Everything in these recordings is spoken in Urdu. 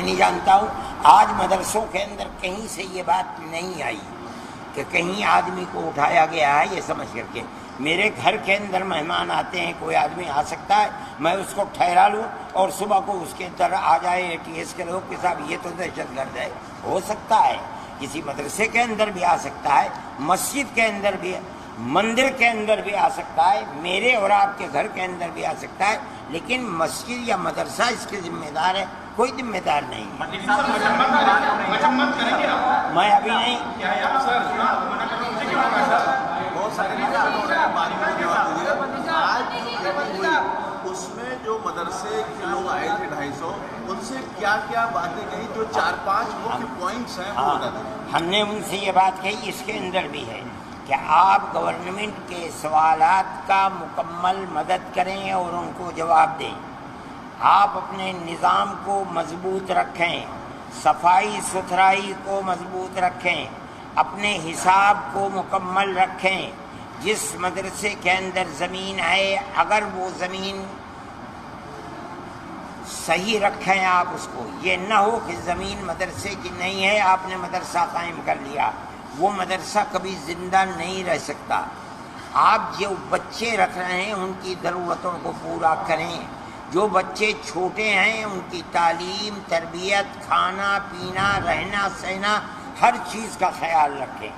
میں نہیں جانتا ہوں، آج مدرسوں کے اندر کہیں سے یہ بات نہیں آئی کہ کہیں آدمی کو اٹھایا گیا ہے یہ سمجھ کر کے۔ میرے گھر کے اندر مہمان آتے ہیں، کوئی آدمی آ سکتا ہے، میں اس کو ٹھہرا لوں اور صبح کو اس کے اندر آ جائے ATS کے لوگ کہ صاحب یہ تو دہشت گرد ہے، ہو سکتا ہے۔ کسی مدرسے کے اندر بھی آ سکتا ہے، مسجد کے اندر بھی، مندر کے اندر بھی آ سکتا ہے، میرے اور آپ کے گھر کے اندر بھی آ سکتا ہے، لیکن مسجد یا مدرسہ اس کے ذمہ دار ہے، کوئی ذمہ دار نہیں ہے۔ میں ابھی نہیں، اس میں جو مدرسے کے لوگ آئے تھے 250، ان سے کیا کیا باتیں کہی؟ جو 4-5 مکھ پوائنٹس ہیں وہ بتا دیں۔ ہم نے ان سے یہ بات کہی، اس کے اندر بھی ہے کہ آپ گورنمنٹ کے سوالات کا مکمل مدد کریں اور ان کو جواب دیں، آپ اپنے نظام کو مضبوط رکھیں، صفائی ستھرائی کو مضبوط رکھیں، اپنے حساب کو مکمل رکھیں۔ جس مدرسے کے اندر زمین ہے اگر وہ زمین صحیح رکھیں آپ اس کو، یہ نہ ہو کہ زمین مدرسے کی نہیں ہے آپ نے مدرسہ قائم کر لیا، وہ مدرسہ کبھی زندہ نہیں رہ سکتا۔ آپ جو بچے رکھ رہے ہیں ان کی ضرورتوں کو پورا کریں، جو بچے چھوٹے ہیں ان کی تعلیم، تربیت، کھانا پینا، رہنا سہنا، ہر چیز کا خیال رکھیں۔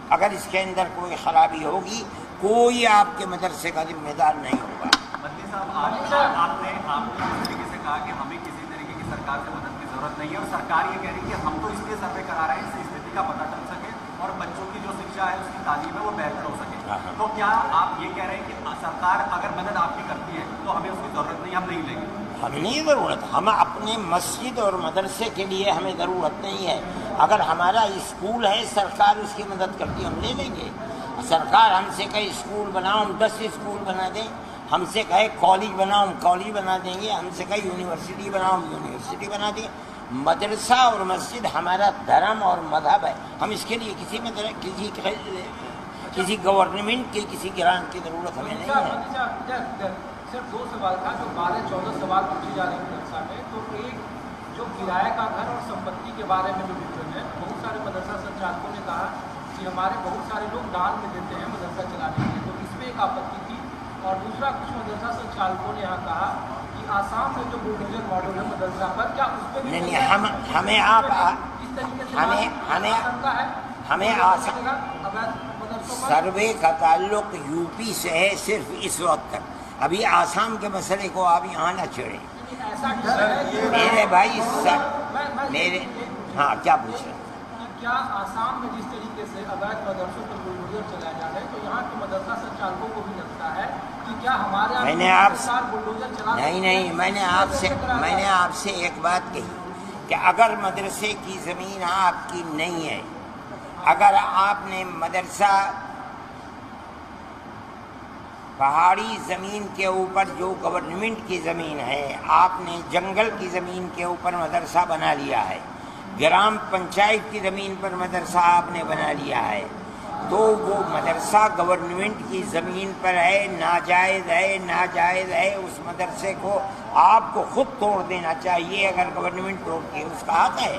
اگر اس کے اندر کوئی خرابی ہوگی کوئی آپ کے مدرسے کا ذمہ دار نہیں ہوگا۔ مدنی صاحب، آپ نے اس طریقے سے کہا کہ ہمیں کسی طریقے کی سرکار سے مدد کی ضرورت نہیں ہے، اور سرکار یہ کہہ رہی ہے کہ ہم تو اس لیے سروے کرا رہے ہیں اس سے استھتی کا پتہ چل سکے اور بچوں کی جو شکشا ہے اس کی تعلیم ہے وہ بہتر ہو سکے۔ تو کیا آپ یہ کہہ رہے ہیں کہ سرکار اگر مدد آپ کی کرتی ہے تو ہمیں اس کی ضرورت نہیں، ہم نہیں لیں گے؟ ہمیں نہیں ضرورت، ہم اپنے مسجد اور مدرسے کے لیے ہمیں ضرورت نہیں ہے۔ اگر ہمارا اسکول ہے سرکار اس کی مدد کرتی ہم لے لیں گے۔ سرکار ہم سے کہے اسکول بناؤ ہم 10 اسکول بنا دیں، ہم سے کہے کالج بناؤ ہم کالج بنا دیں گے، ہم سے کہے یونیورسٹی بناؤ ہم یونیورسٹی بنا دیں۔ مدرسہ اور مسجد ہمارا دھرم اور مذہب ہے، ہم اس کے لیے کسی گورنمنٹ کی کسی گرانٹ کی ضرورت ہمیں نہیں ہے۔ صرف 2 سوال تھا جو 12-14 سوال پوچھے جا رہے ہیں مدرسہ میں، تو ایک جو کرایہ کا گھر اور سمپتی کے بارے میں جو ویژن ہے، بہت سارے مدرسہ سنچالکوں نے کہا کہ ہمارے بہت سارے لوگ دان میں دیتے ہیں مدرسہ چلانے کے لیے، تو اس میں ایک آپتی تھی۔ اور دوسرا، کچھ مدرسہ سنچالکوں نے یہاں کہا کہ آسام میں جو بلڈوزر ماڈل ہے مدرسہ پر، کیا اس پہ نہیں ہمیں آپ ہمیں سروے کا تعلق UP سے ہے صرف اس وقت تک، ابھی آسام کے مسئلے کو آپ یہاں نہ چھیڑیں میرے بھائی میرے۔ ہاں کیا پوچھ رہے ہیں؟ کیا آسام میں جس طریقے سے اغیز مدرسوں پر بلڈوزر چلائے جا رہے ہیں، تو یہاں کے مدرسہ سنچالکوں کو بھی لگتا ہے کہ کیا ہمارے میں نے آپ سے ایک بات کہی کہ اگر مدرسے کی زمین آپ کی نہیں ہے، اگر آپ نے مدرسہ پہاڑی زمین کے اوپر جو گورنمنٹ کی زمین ہے، آپ نے جنگل کی زمین کے اوپر مدرسہ بنا لیا ہے، گرام پنچایت کی زمین پر مدرسہ آپ نے بنا لیا ہے، تو وہ مدرسہ گورنمنٹ کی زمین پر ہے، ناجائز ہے، اس مدرسے کو آپ کو خود توڑ دینا چاہیے اگر گورنمنٹ توڑتی ہے، اس کا حق ہے۔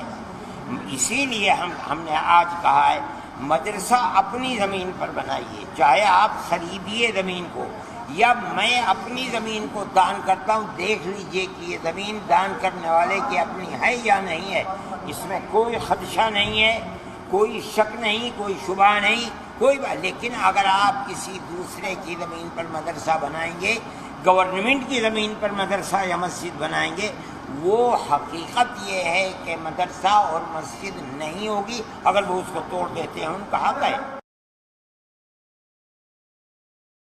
اسی لیے ہم نے آج کہا ہے مدرسہ اپنی زمین پر بنائیے، چاہے آپ خریدیے زمین کو یا میں اپنی زمین کو دان کرتا ہوں، دیکھ لیجئے کہ یہ زمین دان کرنے والے کی اپنی ہے یا نہیں ہے، اس میں کوئی خدشہ نہیں ہے، کوئی شک نہیں، کوئی شبہ نہیں، کوئی بات۔ لیکن اگر آپ کسی دوسرے کی زمین پر مدرسہ بنائیں گے، گورنمنٹ کی زمین پر مدرسہ یا مسجد بنائیں گے، وہ حقیقت یہ ہے کہ مدرسہ اور مسجد نہیں ہوگی، اگر وہ اس کو توڑ دیتے ہیں ان کا حق ہے۔